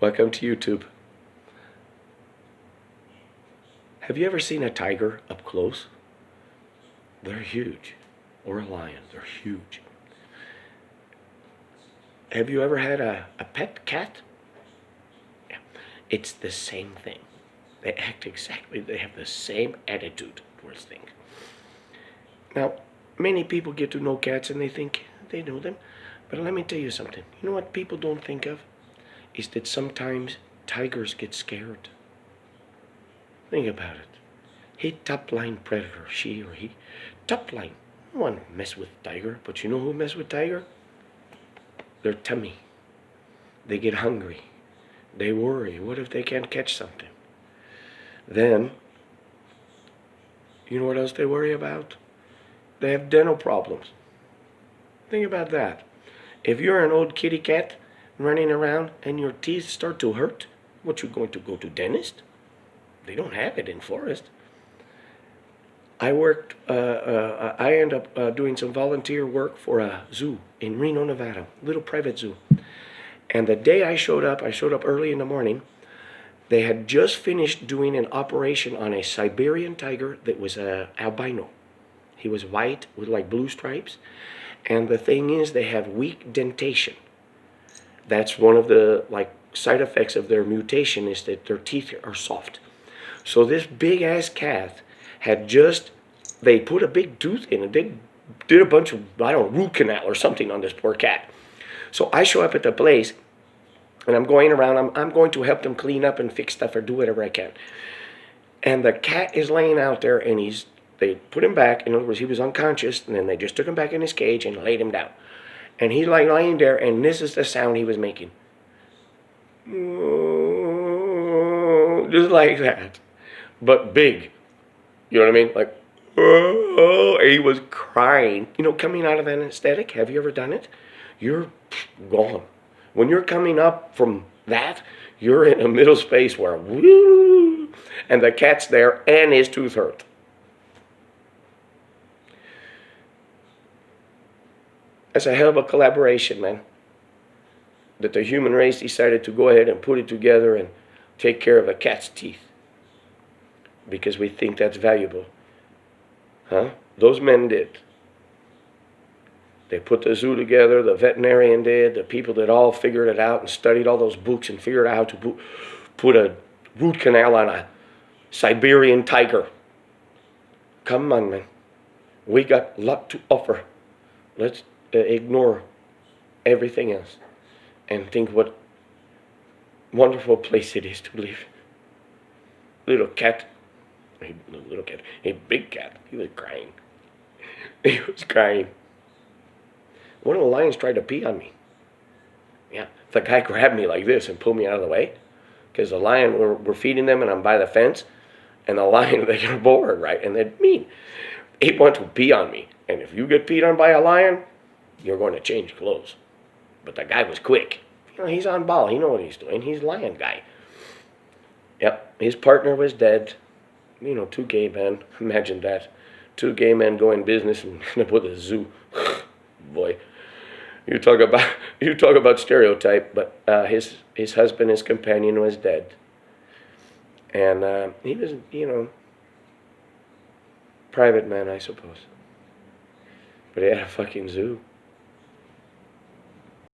Welcome to YouTube. Have you ever seen a tiger up close? They're huge. Or a lion. They're huge. Have you ever had a pet cat? Yeah. It's the same thing. They act exactly, they have the same attitude towards things. Now, many people get to know cats and they think they know them. But let me tell you something. You know what people don't think of? Is that sometimes tigers get scared. Think about it. He top-line predator, she or he. Top-line. No one mess with tiger, but you know who mess with tiger? Their tummy. They get hungry. They worry. What if they can't catch something? Then, you know what else they worry about? They have dental problems. Think about that. If you're an old kitty cat running around and your teeth start to hurt, what, you going to go to dentist? They don't have it in forest. I ended up doing some volunteer work for a zoo in Reno, Nevada, little private zoo. And the day I showed up early in the morning. They had just finished doing an operation on a Siberian tiger that was albino. He was white with like blue stripes. And the thing is, they have weak dentation. That's one of the side effects of their mutation, is that their teeth are soft. So this big ass cat had they put a big tooth in it. They did a bunch of, root canal or something on this poor cat. So I show up at the place, and I'm going around. I'm going to help them clean up and fix stuff or do whatever I can. And the cat is laying out there, and they put him back. In other words, he was unconscious, and then they just took him back in his cage and laid him down. And he's laying there, and this is the sound he was making. Just like that. But big. You know what I mean? Like, oh, he was crying. Coming out of anesthetic, have you ever done it? You're gone. When you're coming up from that, you're in a middle space where, woo, and the cat's there and his tooth hurt. That's a hell of a collaboration, man. That the human race decided to go ahead and put it together and take care of a cat's teeth. Because we think that's valuable. Huh? Those men did. They put the zoo together, the veterinarian did, the people that all figured it out and studied all those books and figured out how to put a root canal on a Siberian tiger. Come on, man. We got a lot to offer. Let's ignore everything else and think what wonderful place it is to live. Little cat. A big cat. He was crying. He was crying. One of the lions tried to pee on me. Yeah, the guy grabbed me like this and pulled me out of the way. Because the lion, we're feeding them and I'm by the fence. And the lion, they get bored, right? And they're mean. He wanted to pee on me. And if you get peed on by a lion, you're going to change clothes. But the guy was quick. He's on ball. He knows what he's doing. He's a lion guy. Yep, his partner was dead. Two gay men. Imagine that. Two gay men going business and end up with a zoo. Boy. You talk about stereotype, but his husband, his companion, was dead. And he was, private man, I suppose. But he had a fucking zoo.